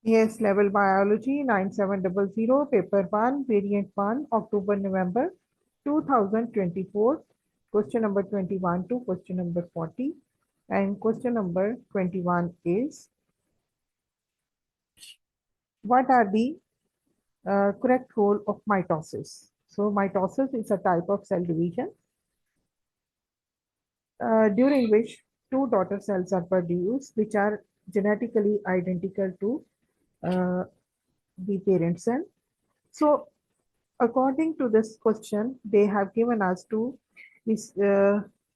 Yes, level biology 9700, paper 1, variant 1, October, November 2024. Question number 21 to question number 40. And question number 21 is, what are the correct role of mitosis? So mitosis is a type of cell division during which two daughter cells are produced, which are genetically identical to uh, the parent cell. So according to this question, they have given us to this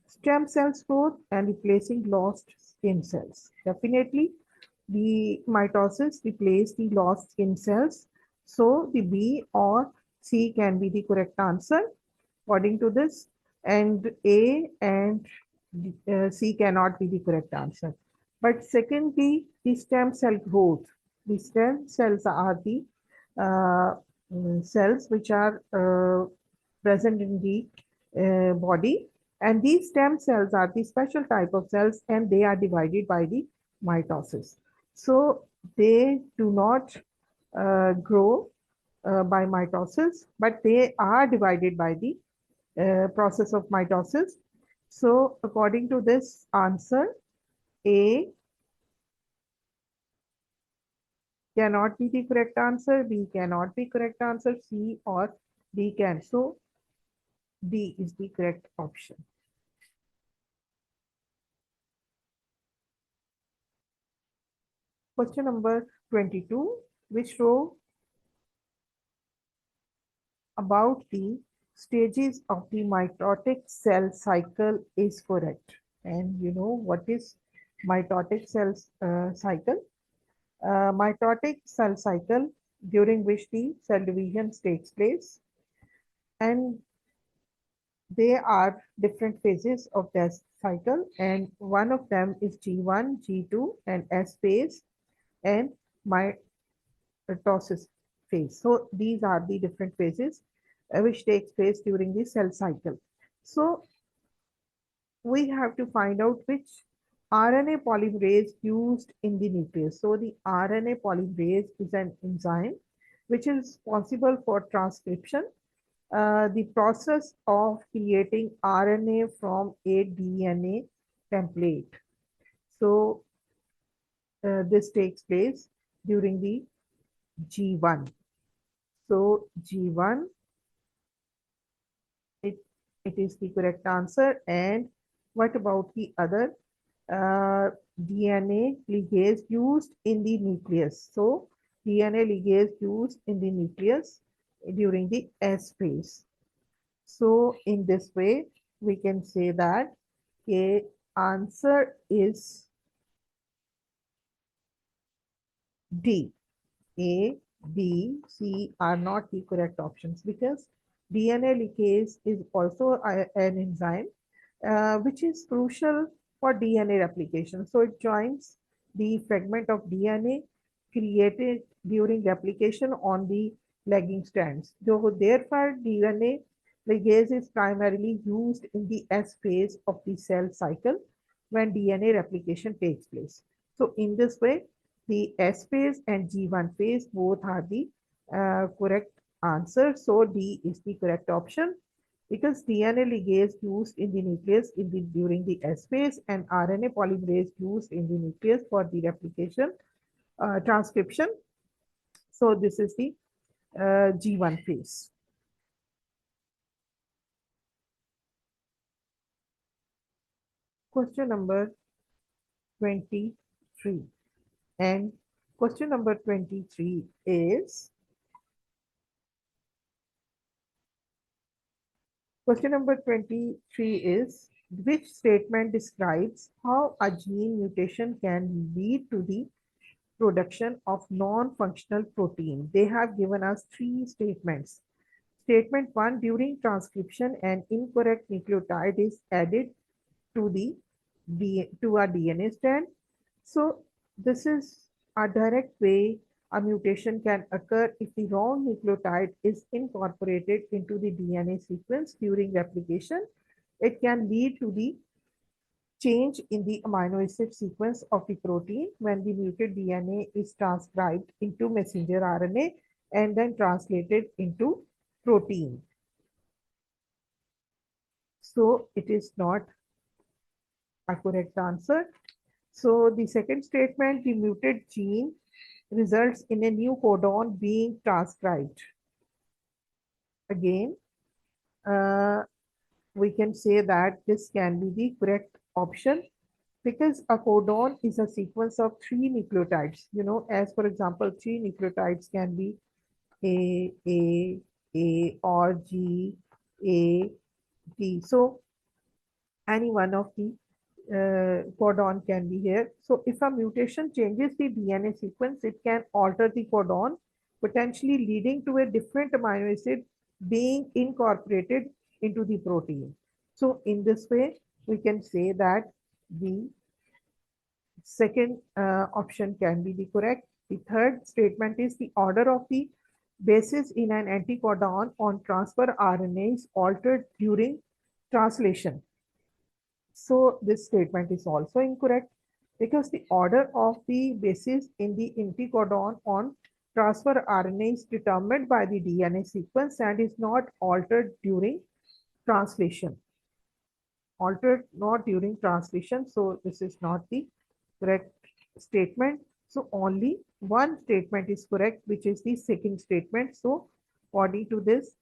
stem cells growth and replacing lost skin cells. Definitely, the mitosis replace the lost skin cells. So the B or C can be the correct answer according to this, and A and C cannot be the correct answer. But secondly, the stem cell growth. The stem cells are the cells which are present in the body, and these stem cells are the special type of cells, and they are divided by the mitosis. So they do not grow by mitosis, but they are divided by the process of mitosis. So according to this answer, A cannot be the correct answer, B cannot be correct answer, C or D can. So D is the correct option. Question number 22, which row about the stages of the mitotic cell cycle is correct? And you know what is mitotic cell cycle? Mitotic cell cycle during which the cell division takes place, and there are different phases of this cycle, and one of them is G1, G2, and S phase, and mitosis phase. So these are the different phases which takes place during the cell cycle. So we have to find out which RNA polymerase used in the nucleus. So the RNA polymerase is an enzyme which is responsible for transcription, the process of creating RNA from a DNA template. So this takes place during the G1. So G1, it, it is the correct answer. And what about the other DNA ligase used in the nucleus? So DNA ligase used in the nucleus during the S phase. So in this way, we can say that a answer is D. A, B, C are not the correct options because DNA ligase is also an enzyme which is crucial for DNA replication. So it joins the fragment of DNA created during replication on the lagging strands. So therefore, DNA ligase is primarily used in the S phase of the cell cycle when DNA replication takes place. So in this way, the S phase and G1 phase both are the correct answer. So D is the correct option because DNA ligase used in the nucleus during the S phase and RNA polymerase used in the nucleus for the replication transcription. So this is the G1 phase. Question number 23. And question number 23 is, question number 23 is, which statement describes how a gene mutation can lead to the production of non-functional protein? They have given us three statements. Statement 1, during transcription, an incorrect nucleotide is added to a DNA strand. So this is a direct way a mutation can occur if the wrong nucleotide is incorporated into the DNA sequence during replication. It can lead to the change in the amino acid sequence of the protein when the muted DNA is transcribed into messenger RNA and then translated into protein. So it is not a correct answer. So the second statement, the muted gene results in a new codon being transcribed. Again, uh, we can say that this can be the correct option because a codon is a sequence of three nucleotides. As for example, three nucleotides can be A, or G, A, T. So any one of the codon can be here. So if a mutation changes the DNA sequence, it can alter the codon, potentially leading to a different amino acid being incorporated into the protein. So in this way, we can say that the second option can be the correct. The third statement is the order of the bases in an anticodon on transfer RNA is altered during translation. So this statement is also incorrect because the order of the bases in the anticodon on transfer RNA is determined by the DNA sequence and is not altered during translation. Altered not during translation. So this is not the correct statement. So only one statement is correct, which is the second statement. So according to this,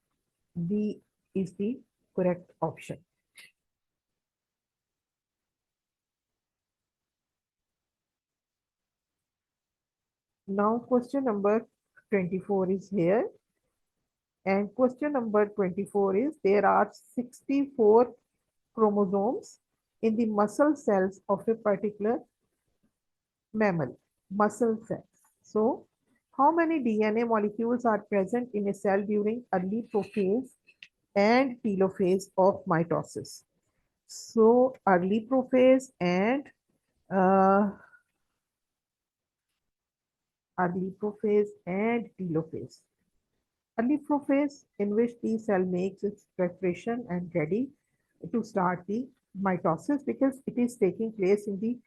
B is the correct option. Now question number 24 is here. And question number 24 is there are 64 chromosomes in the muscle cells of a particular mammal, muscle cells. So how many DNA molecules are present in a cell during early prophase and telophase of mitosis? So early prophase and uh, telophase. Early prophase in which the cell makes its preparation and ready to start the mitosis because it is taking place in the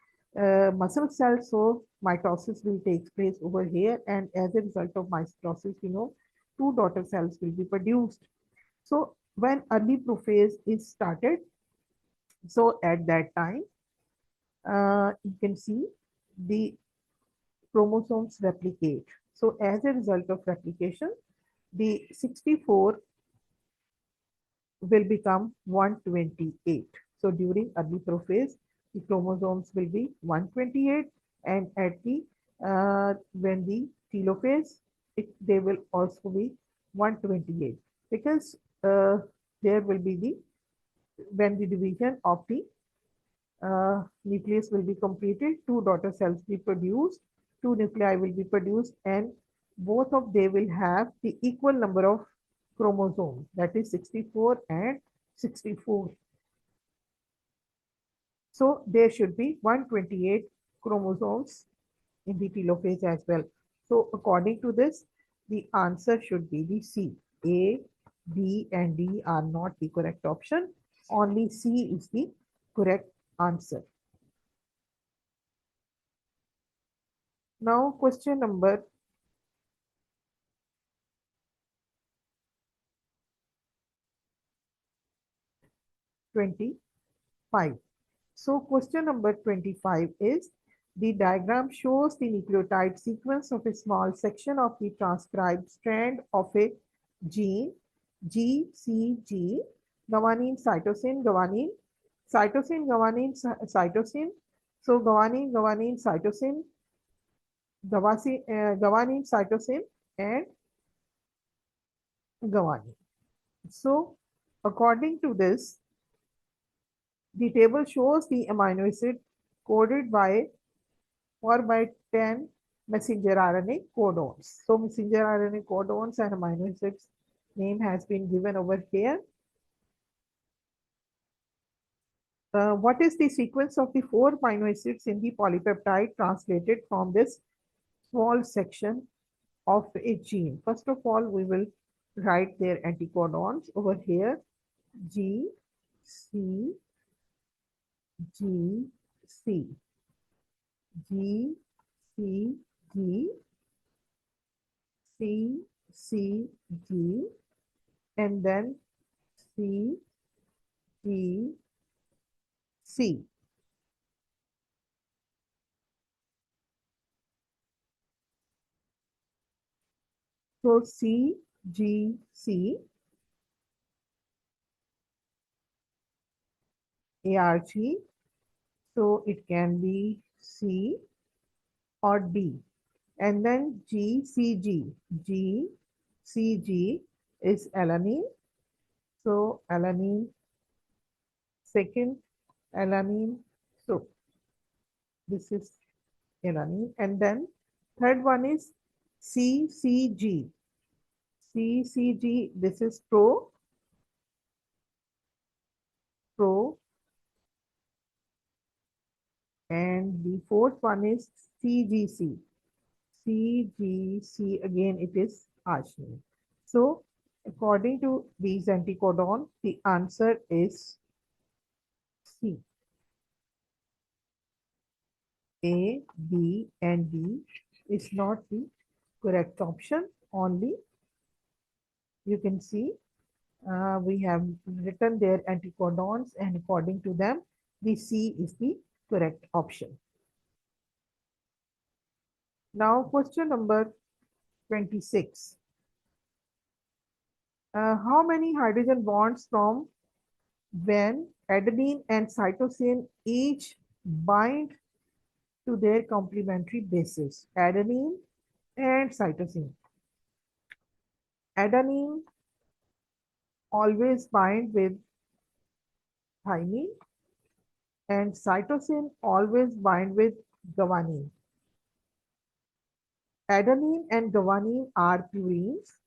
muscle cell. So mitosis will take place over here, and as a result of mitosis, two daughter cells will be produced. So when early prophase is started, so at that time, you can see the chromosomes replicate. So as a result of replication, the 64 will become 128. So during early prophase, the chromosomes will be 128, and at the when the telophase, they will also be 128 because there will be the when the division of the nucleus will be completed, two daughter cells will be produced, two nuclei will be produced, and both of they will have the equal number of chromosomes, that is 64 and 64. So there should be 128 chromosomes in the telophase as well. So according to this, the answer should be the C. A, B, and D are not the correct option. Only C is the correct answer. Now question number 25. So question number 25 is the diagram shows the nucleotide sequence of a small section of the transcribed strand of a gene GCG, guanine, cytosine, guanine, cytosine, guanine, cytosine. So guanine, cytosine, guanine, cytosine, and guanine. So according to this, the table shows the amino acid coded by or by 10 messenger RNA codons. So messenger RNA codons and amino acids name has been given over here. What is the sequence of the four amino acids in the polypeptide translated from this small section of a gene? First of all, we will write their anticodons over here. G, C, G, C, G, C, G, C, C, G, and then C, G, C. So C, G, C, ARG. So it can be C or D. And then GCG. GCG is alanine. So alanine, second alanine. So this is alanine. And then third one is CCG. CCG, this is pro. And the fourth one is CGC. CGC, again it is arginine. So according to these anticodon, the answer is C. A, B, and D is not the correct option. Only you can see we have written their anticodons, and according to them, the C is the correct option. Now, question number 26. How many hydrogen bonds form when adenine and cytosine each bind to their complementary bases? Adenine and cytosine. Adenine always bind with thymine, and cytosine always bind with guanine. Adenine and guanine are purines,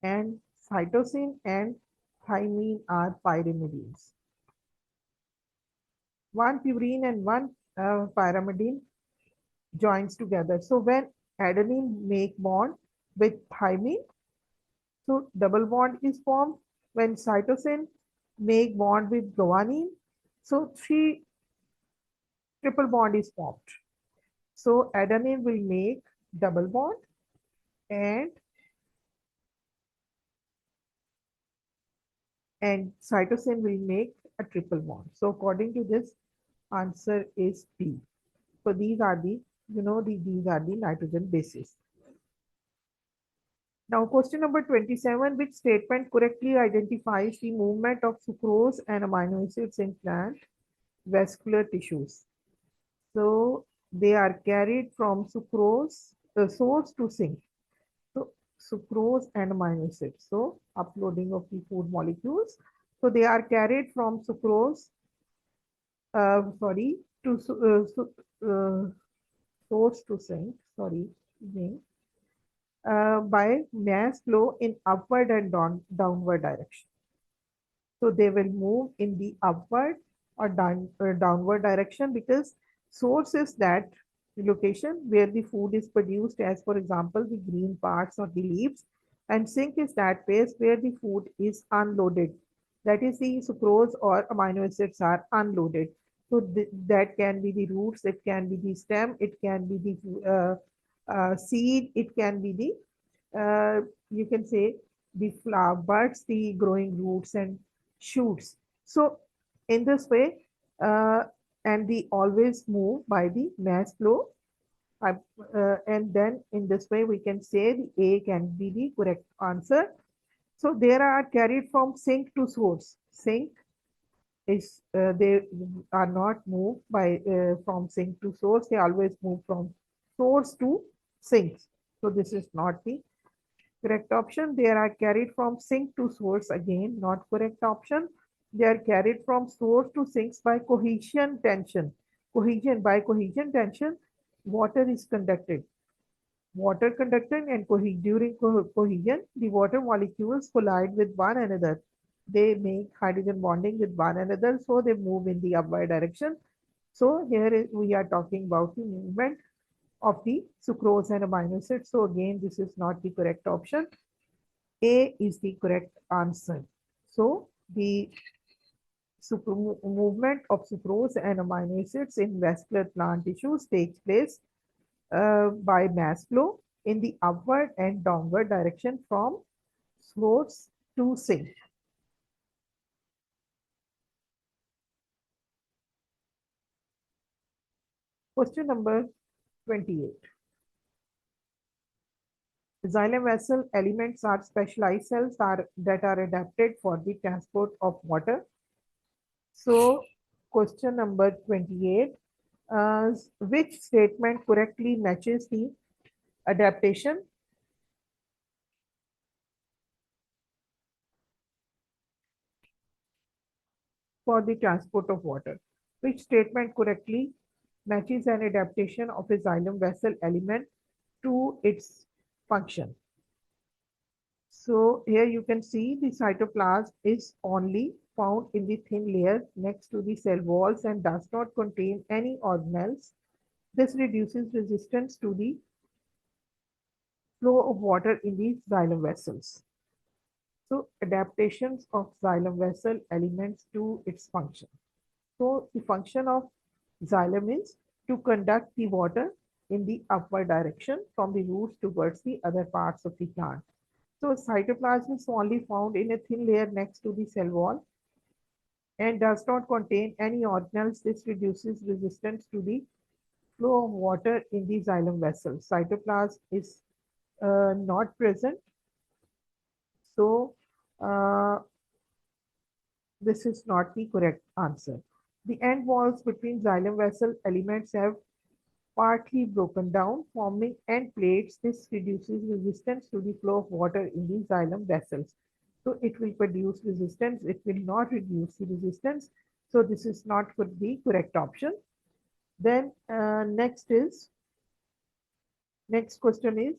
and cytosine and thymine are pyrimidines. One purine and one pyrimidine joins together. So when adenine make bond with thymine, so double bond is formed. When cytosine make bond with guanine, so three triple bond is formed. So adenine will make double bond, and cytosine will make a triple bond. So according to this, answer is B. So these are the, these are the nitrogen bases. Now question number 27, which statement correctly identifies the movement of sucrose and amino acids in plant vascular tissues? So they are carried from sucrose, the source to sink. So sucrose and amino acids. So uploading of the food molecules. So they are carried from sucrose, to source to sink. Again, by mass flow in upward and downward direction. So they will move in the upward or downward direction, because source is that location where the food is produced, as for example the green parts or the leaves, and sink is that place where the food is unloaded, that is the sucrose or amino acids are unloaded. So that can be the roots, it can be the stem, it can be the seed, it can be the you can say the flower buds, the growing roots and shoots. So in this way, and they always move by the mass flow. And then in this way, we can say the A can be the correct answer. So they are carried from sink to source. Sink is, they are not moved by from sink to source. They always move from source to sink. So this is not the correct option. They are carried from sink to source, again not correct option. They are carried from source to sinks by cohesion tension. By cohesion tension, water is conducted. Water conducted, and during cohesion, the water molecules collide with one another. They make hydrogen bonding with one another, so they move in the upward direction. So here we are talking about the movement of the sucrose and amino acids. So again, this is not the correct option. A is the correct answer. So the movement of sucrose and amino acids in vascular plant tissues takes place by mass flow in the upward and downward direction from source to sink. Question number 28. Xylem vessel elements are specialized cells that are adapted for the transport of water. So, question number 28. Which statement correctly matches the adaptation for the transport of water? Which statement correctly matches an adaptation of a xylem vessel element to its function? So here you can see the cytoplasm is only found in the thin layer next to the cell walls and does not contain any organelles. This reduces resistance to the flow of water in the xylem vessels. So adaptations of xylem vessel elements to its function. So the function of xylem is to conduct the water in the upward direction from the roots towards the other parts of the plant. So cytoplasm is only found in a thin layer next to the cell wall and does not contain any organelles. This reduces resistance to the flow of water in the xylem vessel. Cytoplasm is not present. So uh, this is not the correct answer. The end walls between xylem vessel elements have partly broken down, forming end plates. This reduces resistance to the flow of water in the xylem vessels. So it will produce resistance, it will not reduce the resistance. So this is not the correct option. Then next question is,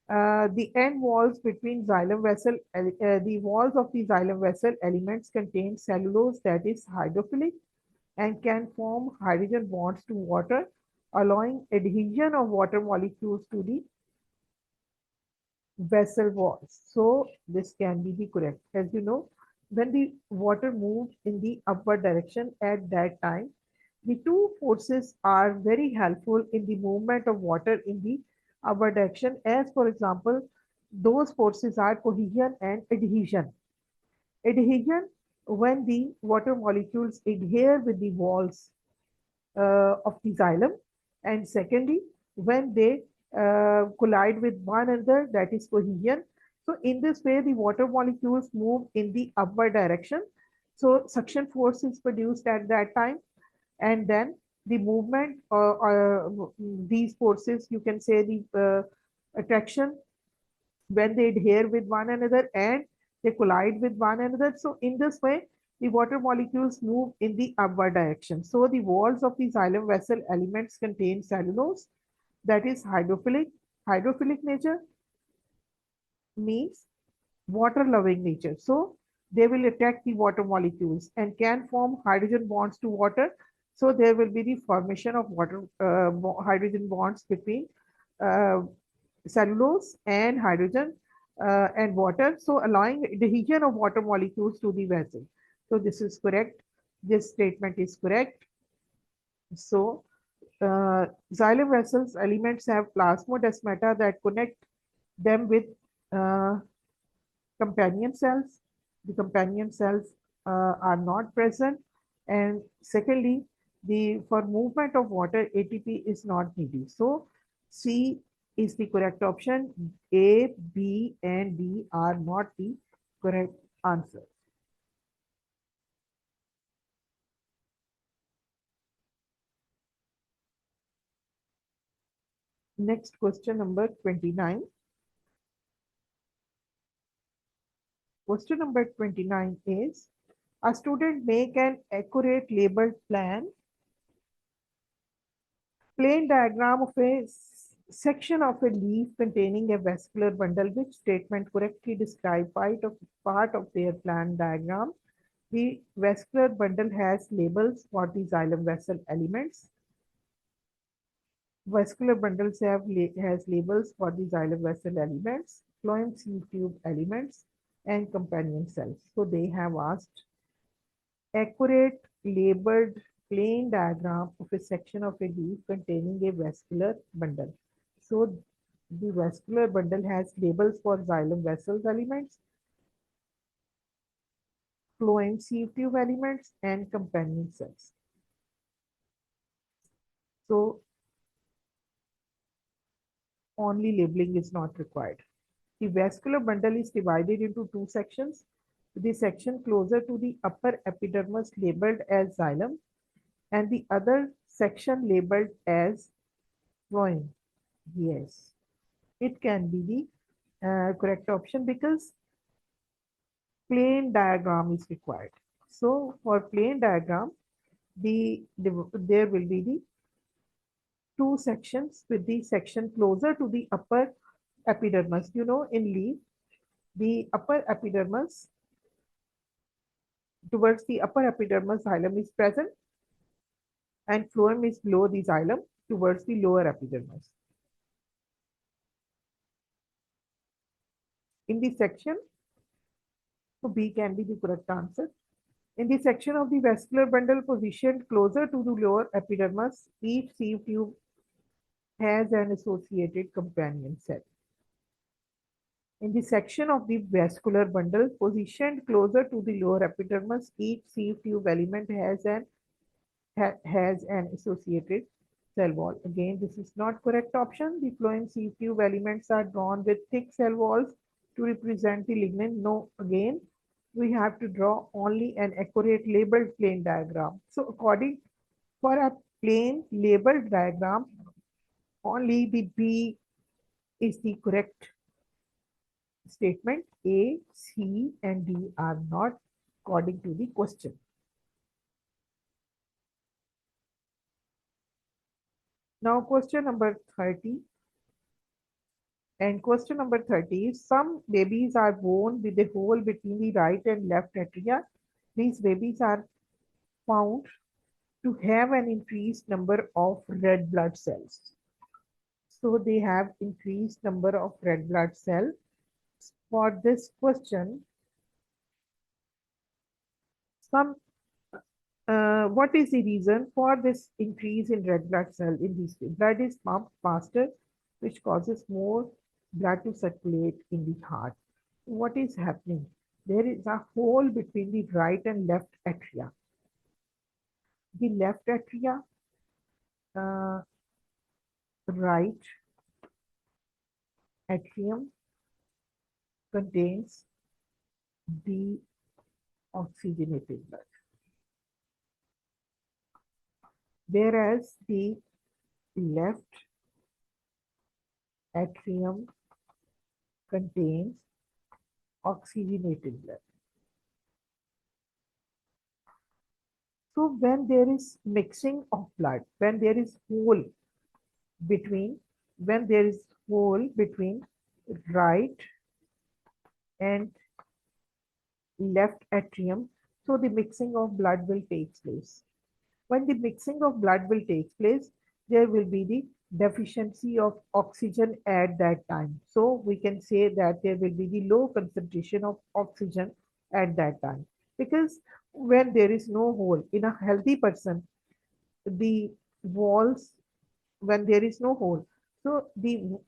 the end walls between xylem vessel, the walls of the xylem vessel elements contain cellulose that is hydrophilic and can form hydrogen bonds to water, allowing adhesion of water molecules to the vessel walls. So this can be the correct. As you know, when the water moves in the upward direction at that time, the two forces are very helpful in the movement of water in the upward direction. As for example, those forces are cohesion and adhesion. Adhesion, when the water molecules adhere with the walls of the xylem, and secondly, when they collide with one another, that is cohesion. So in this way, the water molecules move in the upward direction. So suction force is produced at that time, and then the movement, these forces, you can say the attraction when they adhere with one another and they collide with one another. So in this way, the water molecules move in the upward direction. So the walls of the xylem vessel elements contain cellulose that is hydrophilic. Hydrophilic nature means water loving nature. So they will attract the water molecules and can form hydrogen bonds to water. So there will be the formation of water hydrogen bonds between uh, cellulose and hydrogen and water, so allowing adhesion of water molecules to the vessel. So this is correct. This statement is correct. So xylem vessels elements have plasmodesmata that connect them with uh, companion cells. The companion cells are not present. And secondly, the for movement of water, ATP is not needed. So C is the correct option. A, B, and D are not the correct answer. Next question number 29. Question number 29 is, a student make an accurate labeled plain diagram of a section of a leaf containing a vascular bundle. Which statement correctly describe part of their plan diagram? The vascular bundle has labels for the xylem vessel elements. Vascular bundles has labels for the xylem vessel elements. phloem sieve tube elements, and companion cells. So they have asked accurate labeled plain diagram of a section of a leaf containing a vascular bundle. So the vascular bundle has labels for xylem vessels elements, phloem sieve tube elements, and companion cells. So only labeling is not required. The vascular bundle is divided into two sections. The section closer to the upper epidermis labeled as xylem and the other section labeled as phloem. Yes, it can be the correct option because plain diagram is required. So for plain diagram, there will be the two sections with the section closer to the upper epidermis. You know, in leaf, the upper epidermis, towards the upper epidermis, xylem is present, and phloem is below the xylem towards the lower epidermis. In this section, so B can be the correct answer. In the section of the vascular bundle positioned closer to the lower epidermis, each sieve tube has an associated companion cell. In the section of the vascular bundle positioned closer to the lower epidermis, each sieve tube element has an associated cell wall. Again, this is not correct option. The phloem sieve tube elements are drawn with thick cell walls to represent the lignin. No, again, we have to draw only an accurate labeled plane diagram. So according for a plain labeled diagram, only the B is the correct statement. A, C, and D are not according to the question. Now question number 30. And question number 30 is some babies are born with a hole between the right and left atria. These babies are found to have an increased number of red blood cells. So they have increased number of red blood cells. For this question, some what is the reason for this increase in red blood cell in these people? Blood is pumped faster, which causes more blood to circulate in the heart. What is happening? There is a hole between the right and left atria. The left atria, uh, right atrium contains deoxygenated blood, whereas the left atrium contains oxygenated blood. So when there is mixing of blood, when there is hole between, when there is hole between right and left atrium, so the mixing of blood will take place. When the mixing of blood will take place, there will be the deficiency of oxygen at that time. So we can say that there will be the low concentration of oxygen at that time. Because when there is no hole in a healthy person, the walls, when there is no hole, so the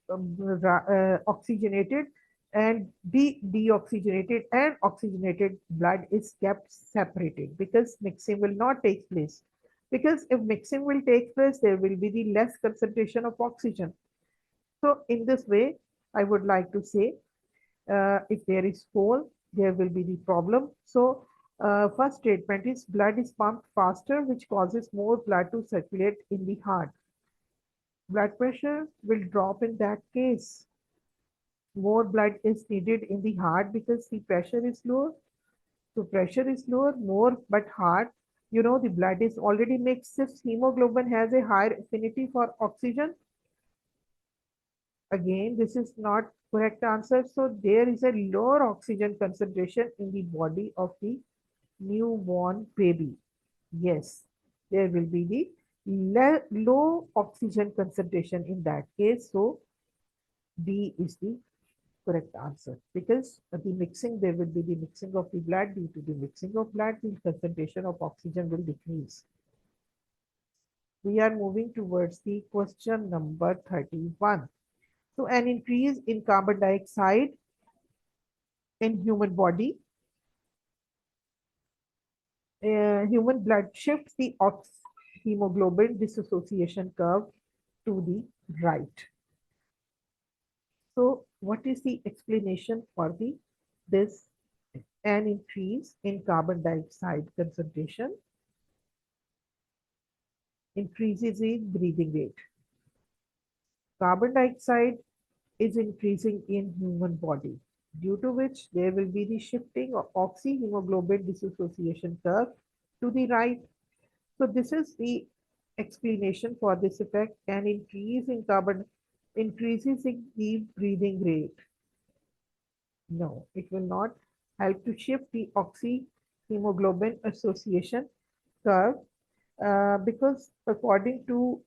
oxygenated and deoxygenated and oxygenated blood is kept separated because mixing will not take place. Because if mixing will take place, there will be the less concentration of oxygen. So in this way, I would like to say, if there is hole, there will be the problem. So first statement is blood is pumped faster, which causes more blood to circulate in the heart. Blood pressure will drop in that case. More blood is needed in the heart because the pressure is lower. So pressure is lower, more, but heart, you know, the blood is already mixed. If hemoglobin has a higher affinity for oxygen, again, this is not correct answer. So there is a lower oxygen concentration in the body of the newborn baby. Yes, there will be the low oxygen concentration in that case. So D is the correct answer, because the mixing, there will be the mixing of the blood. Due to the mixing of blood, the concentration of oxygen will decrease. We are moving towards the question number 31. So an increase in carbon dioxide in human body, human blood shifts the ox hemoglobin dissociation curve to the right. So what is the explanation for the this? An increase in carbon dioxide concentration increases in breathing rate. Carbon dioxide is increasing in human body, due to which there will be the shifting of oxyhemoglobin dissociation curve to the right. So this is the explanation for this effect. An increase in carbon increases in the breathing rate. No, it will not help to shift the oxyhemoglobin association curve, because according to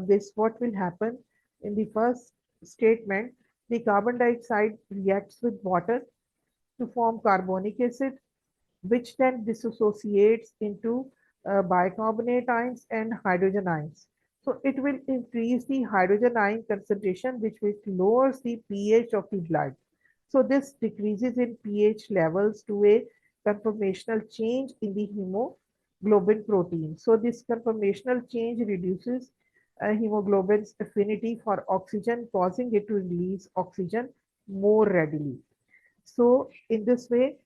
this, what will happen in the first statement, the carbon dioxide reacts with water to form carbonic acid, which then dissociates into bicarbonate ions and hydrogen ions. So it will increase the hydrogen ion concentration, which lowers the pH of the blood. So this decreases in pH levels to a conformational change in the hemoglobin protein. So this conformational change reduces hemoglobin's affinity for oxygen, causing it to release oxygen more readily. So in this way,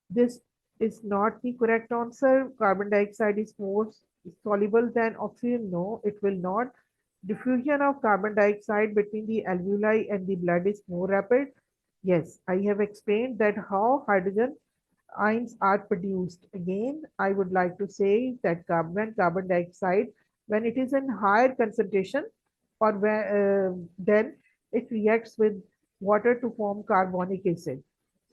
this is not the correct answer. Carbon dioxide is more soluble than oxygen. No, it will not. Diffusion of carbon dioxide between the alveoli and the blood is more rapid. Yes, I have explained that how hydrogen ions are produced. Again, I would like to say that carbon dioxide, when it is in higher concentration, or then it reacts with water to form carbonic acid.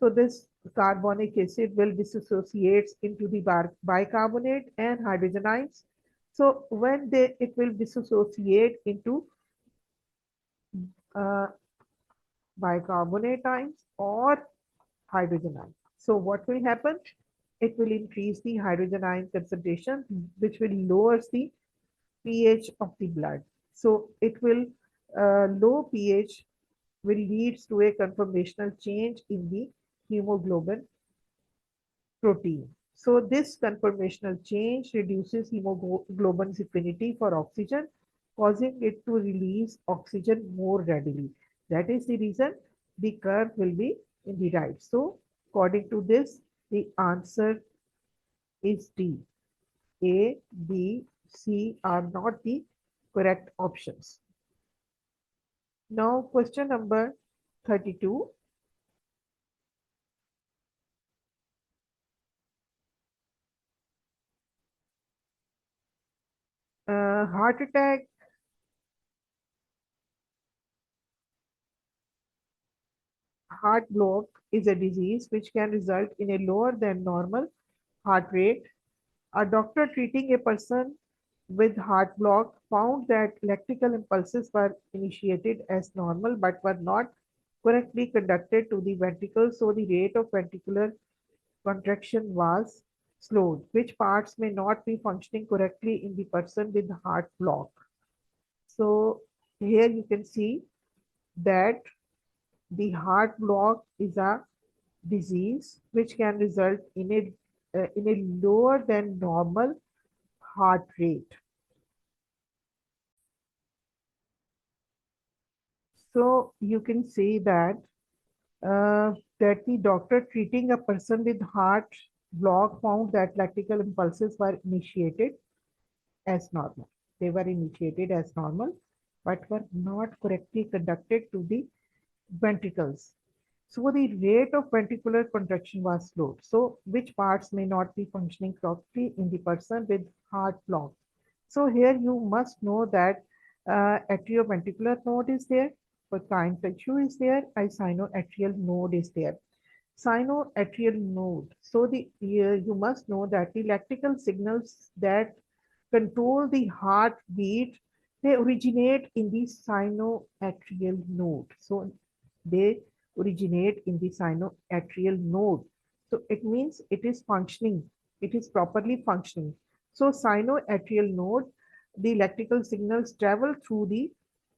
So this carbonic acid will dissociate into the bicarbonate and hydrogen ions. So when it will dissociate into uh, bicarbonate ions or hydrogen ion. So what will happen? It will increase the hydrogen ion concentration, which will lower the pH of the blood. So it will, low pH will leads to a conformational change in the hemoglobin protein. So this conformational change reduces hemoglobin's affinity for oxygen, causing it to release oxygen more readily. That is the reason the curve will be in the right. So according to this, the answer is D. A, B, C are not the correct options. Now question number 32. Heart attack. Heart block is a disease which can result in a lower than normal heart rate. A doctor treating a person with heart block found that electrical impulses were initiated as normal but were not correctly conducted to the ventricles, so the rate of ventricular contraction was slowed, which parts may not be functioning correctly in the person with heart block. So here you can see that the heart block is a disease which can result in a lower than normal heart rate. So you can say that the doctor treating a person with heart block found that electrical impulses were initiated as normal. They were initiated as normal, but were not correctly conducted to the ventricles. So the rate of ventricular contraction was slowed. So which parts may not be functioning properly in the person with heart block? So here you must know that atrioventricular node is there, Purkinje tissue is there, and sinoatrial node is there. Sinoatrial node. So you must know that the electrical signals that control the heartbeat, they originate in the sinoatrial node. So They originate in the sinoatrial node. So it means it is functioning, it is properly functioning. So sinoatrial node, the electrical signals travel through the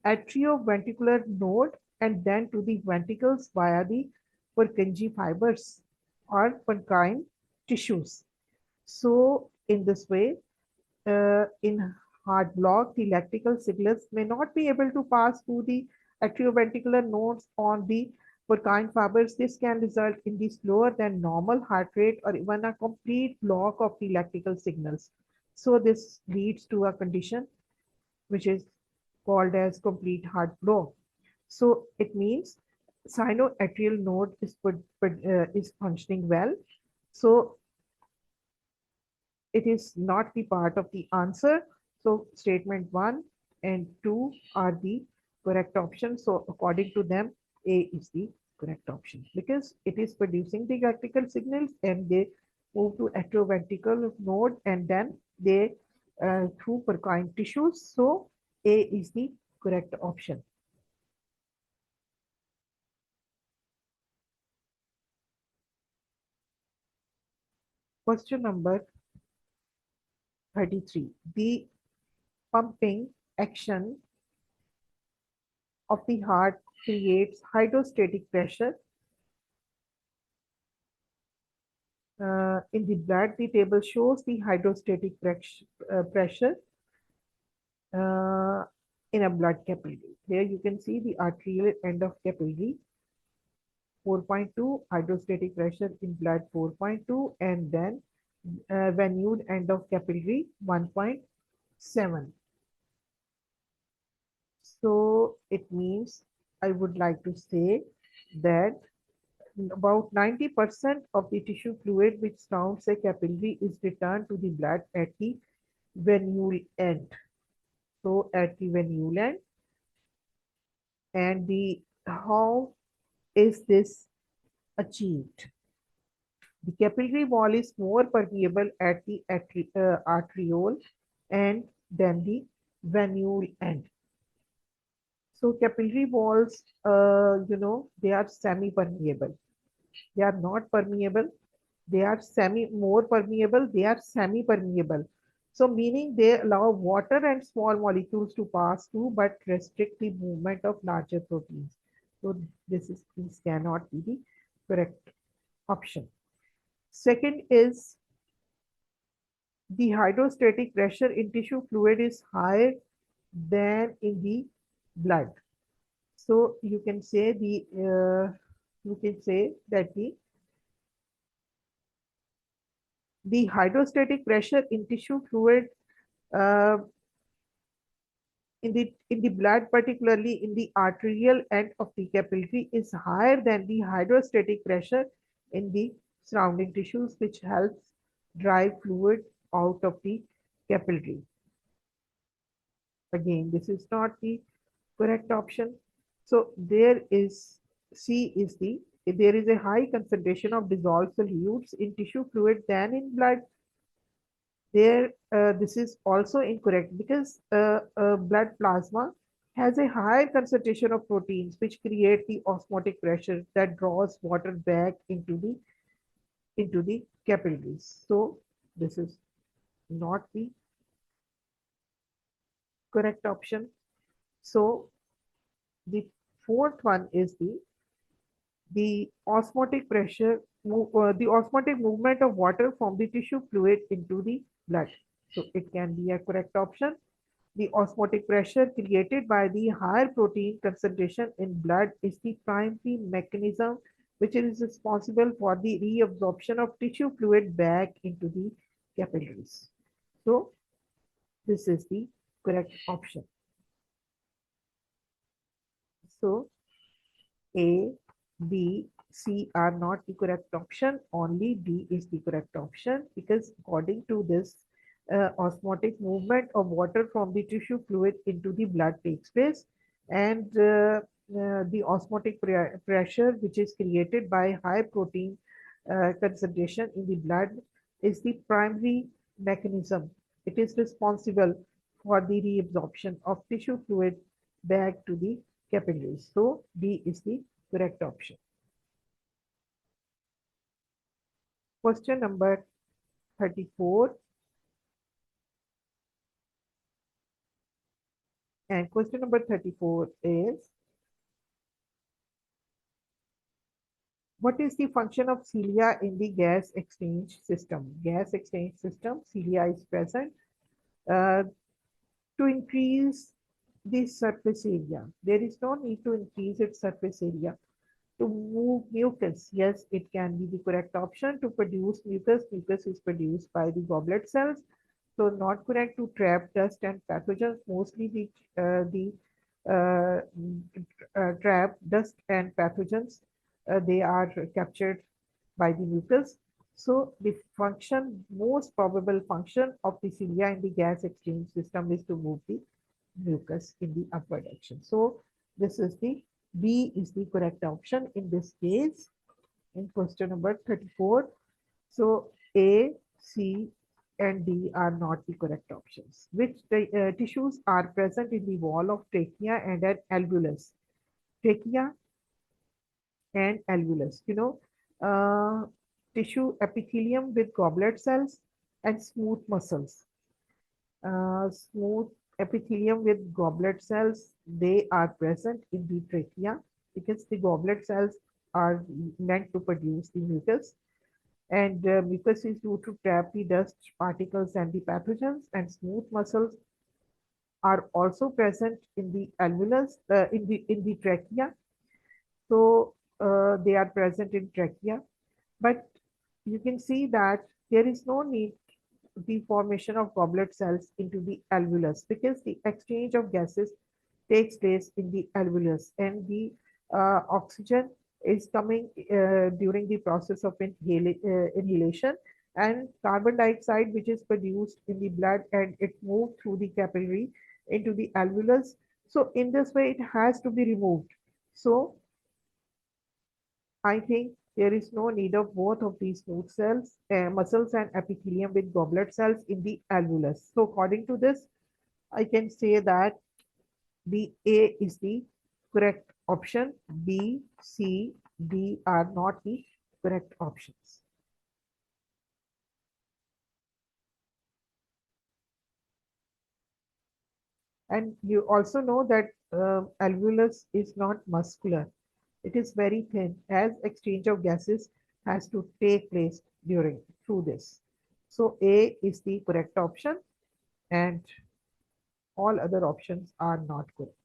atrioventricular node and then to the ventricles via the Purkinje fibers or Purkinje tissues. So in this way, in heart block, the electrical signals may not be able to pass through the atrioventricular nodes on the Purkinje fibers. This can result in the slower than normal heart rate or even a complete block of the electrical signals. So this leads to a condition which is called as complete heart block. So it means sinoatrial node is functioning well. So it is not the part of the answer. So statement 1 and 2 are the correct options. So according to them, A is the correct option because it is producing the electrical signals and they move to atrioventricular node and then they through Purkinje tissues. So A is the correct option. Question number 33. The pumping action of the heart creates hydrostatic pressure in the blood. The table shows the hydrostatic pressure uh, in a blood capillary. Here you can see the arterial end of capillary 4.2, hydrostatic pressure in blood 4.2, and then venule end of capillary 1.7. So it means I would like to say that about 90% of the tissue fluid which surrounds a capillary is returned to the blood at the venule end. So at the venule end, and the how is this achieved? The capillary wall is more permeable at the arteriole and than the venule end. So capillary walls, they are semi-permeable. They are not permeable. They are more permeable. They are semi-permeable. So meaning they allow water and small molecules to pass through, but restrict the movement of larger proteins. So this cannot be the correct option. Second is the hydrostatic pressure in tissue fluid is higher than in the blood. So you can say that the hydrostatic pressure in tissue fluid uh, in the blood, particularly in the arterial end of the capillary, is higher than the hydrostatic pressure in the surrounding tissues, which helps drive fluid out of the capillary. Again, this is not the correct option. So there is a high concentration of dissolved solutes in tissue fluid than in blood. There, this is also incorrect because blood plasma has a higher concentration of proteins which create the osmotic pressure that draws water back into the capillaries. So this is not the correct option. So the fourth one is the osmotic pressure, the osmotic movement of water from the tissue fluid into the blood. So it can be a correct option. The osmotic pressure created by the higher protein concentration in blood is the primary mechanism which is responsible for the reabsorption of tissue fluid back into the capillaries. So this is the correct option. So A, B, C are not the correct option. Only D is the correct option because according to this, osmotic movement of water from the tissue fluid into the blood takes place, and the osmotic pressure which is created by high protein concentration in the blood is the primary mechanism. It is responsible for the reabsorption of tissue fluid back to the capillaries. So D is the correct option. Question number 34. And question number 34 is, what is the function of cilia in the gas exchange system? Gas exchange system, cilia is present uh, to increase the surface area. There is no need to increase its surface area. To move mucus, yes, it can be the correct option. To produce mucus, mucus is produced by the goblet cells. So not correct. To trap dust and pathogens, mostly uh, trap dust and pathogens, they are captured by the mucus. So the function, most probable function of the cilia in the gas exchange system is to move the mucus in the upward direction. So this is the B is the correct option in this case in question number 34. So A, C, and D are not the correct options. Which tissues are present in the wall of trachea and an alveolus? Trachea and alveolus. Tissue epithelium with goblet cells and smooth muscles. Smooth epithelium with goblet cells, they are present in the trachea because the goblet cells are meant to produce the mucus. And mucus is used to trap the dust particles and the pathogens, and smooth muscles are also present in the alveolus, in the trachea. So they are present in trachea, but you can see that there is no need the formation of goblet cells into the alveolus because the exchange of gases takes place in the alveolus, and the oxygen is coming during the process of inhalation, and carbon dioxide which is produced in the blood and it moved through the capillary into the alveolus. So in this way it has to be removed. So I think there is no need of both of these smooth cells, muscles and epithelium with goblet cells in the alveolus. So according to this, I can say that the A is the correct option. B, C, D are not the correct options. And you also know that alveolus is not muscular. It is very thin as exchange of gases has to take place through this. So A is the correct option and all other options are not correct.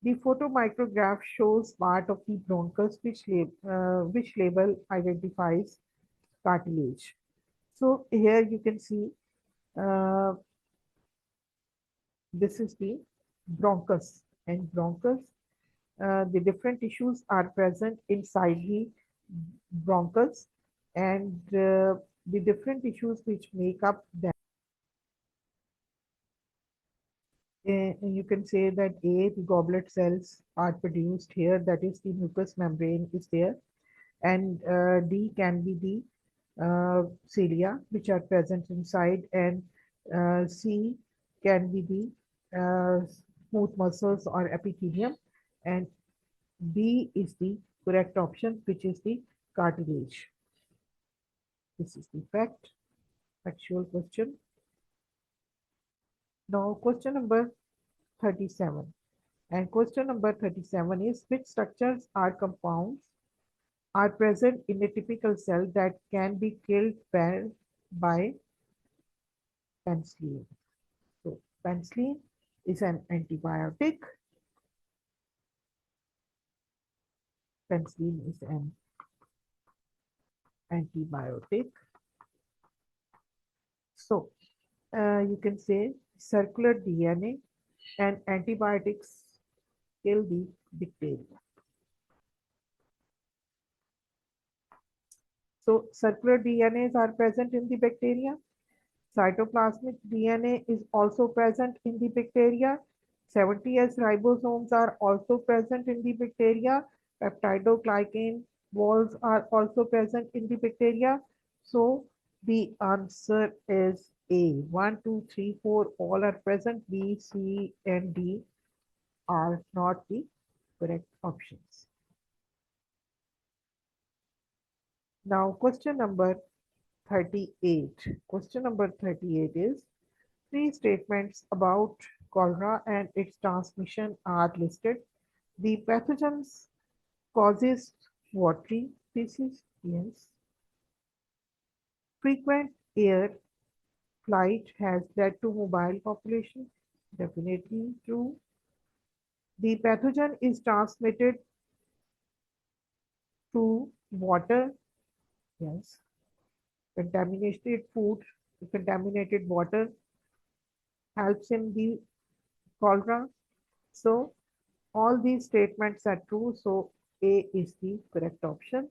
The photomicrograph shows part of the bronchus which label identifies cartilage. So here you can see uh, this is the bronchus, and bronchus, the different tissues are present inside the bronchus, and the different tissues which make up that. You can say that A, the goblet cells are produced here, that is the mucous membrane is there, and D can be the cilia which are present inside, and C can be the smooth muscles or epithelium, and B is the correct option, which is the cartilage. This is the factual question. Now, question number 37. And question number 37 is, which structures or compounds are present in a typical cell that can be killed by penicillin? So, penicillin is an antibiotic. Penicillin is an antibiotic. So, you can say circular DNA and antibiotics kill the bacteria. So circular DNAs are present in the bacteria. Cytoplasmic DNA is also present in the bacteria. 70S ribosomes are also present in the bacteria. Peptidoglycan walls are also present in the bacteria. So the answer is A. 1, 2, 3, 4, all are present. B, C, and D are not the correct options. Now, question number 38. Question number 38 is three statements about cholera and its transmission are listed. The pathogens causes watery species. Yes. Frequent air flight has led to mobile population. Definitely true. The pathogen is transmitted through water. Yes. Contaminated food, contaminated water helps in the cholera. So all these statements are true. So A is the correct option.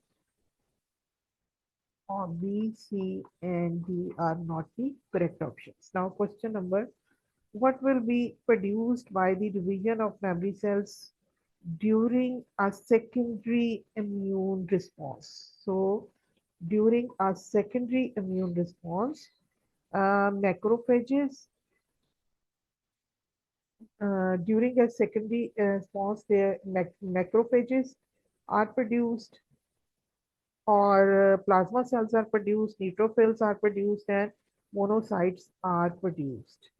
Or B, C, and D are not the correct options. Now, question number, what will be produced by the division of memory cells during a secondary immune response? So, during a secondary immune response, macrophages, during a secondary response, their macrophages are produced, or plasma cells are produced, neutrophils are produced, and monocytes are produced.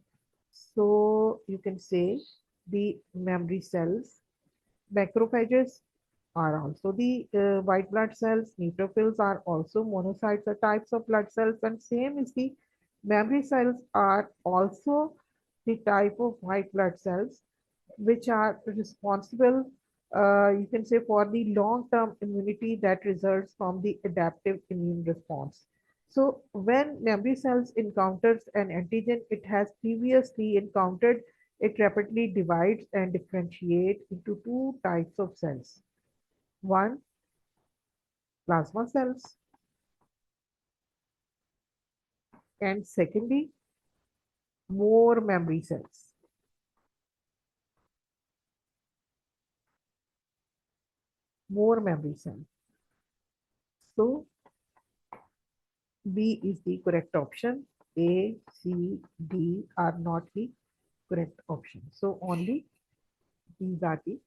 So you can say the memory cells, macrophages are also the white blood cells, neutrophils are also monocytes, are types of blood cells, and same is the memory cells are also the type of white blood cells which are responsible, you can say, for the long-term immunity that results from the adaptive immune response. So when memory cells encounters an antigen it has previously encountered, it rapidly divides and differentiates into two types of cells. One, plasma cells, and secondly, more memory cells. More memory cells. So B is the correct option. A, C, D are not the correct option. So only these are the.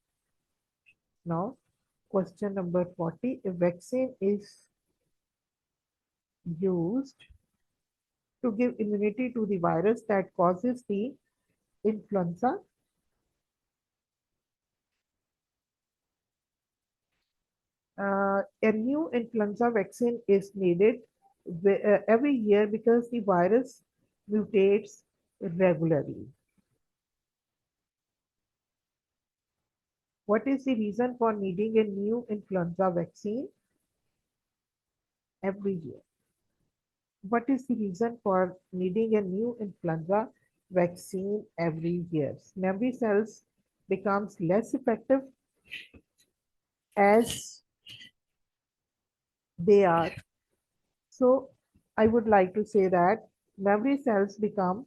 Now, question number 40. A vaccine is used to give immunity to the virus that causes the influenza. A new influenza vaccine is needed every year because the virus mutates regularly. What is the reason for needing a new influenza vaccine every year? What is the reason for needing a new influenza vaccine every year? Memory cells becomes less effective as they are. So I would like to say that memory cells become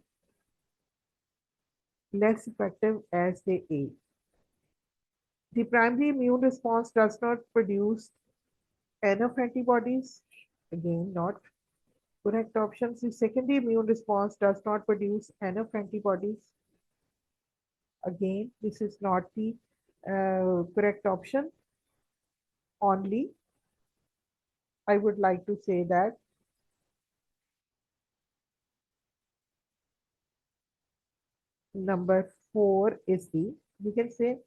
less effective as they age. The primary immune response does not produce enough antibodies. Again, not correct options. The secondary immune response does not produce enough antibodies. Again, this is not the correct option. Only, I would like to say that number 4 is the, you can say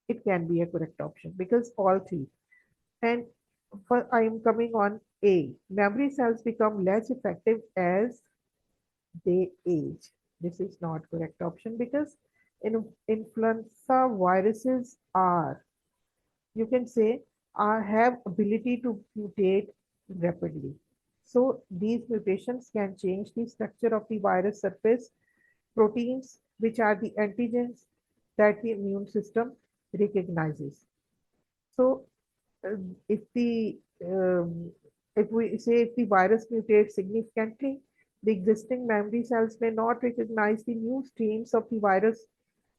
it can be a correct option because all three. And for, I am coming on A. Memory cells become less effective as they age. This is not correct option because influenza viruses are, you can say, have ability to mutate rapidly. So these mutations can change the structure of the virus surface proteins, which are the antigens that the immune system recognizes. So uh, if the if we say if the virus mutates significantly, the existing memory cells may not recognize the new strains of the virus,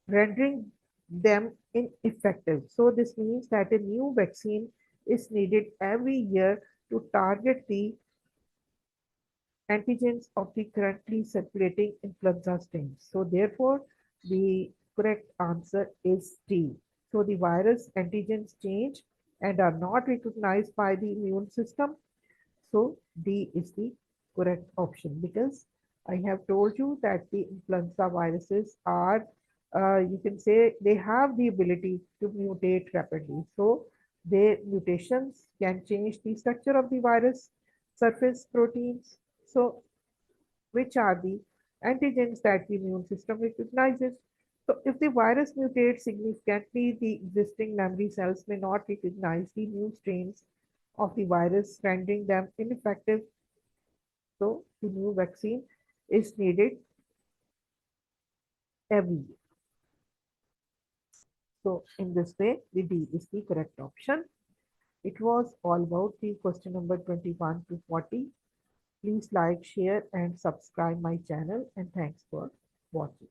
rendering them ineffective. So this means that a new vaccine is needed every year to target the antigens of the currently circulating influenza strains. So therefore, the correct answer is D. So the virus antigens change and are not recognized by the immune system. So D is the correct option because I have told you that the influenza viruses are, you can say, they have the ability to mutate rapidly. So their mutations can change the structure of the virus surface proteins. So which are the antigens that the immune system recognizes. So if the virus mutates significantly, the existing memory cells may not recognize the new strains of the virus, rendering them ineffective. So the new vaccine is needed every year. So in this way, the D is the correct option. It was all about the question number 21 to 40. Please like, share, and subscribe my channel. And thanks for watching.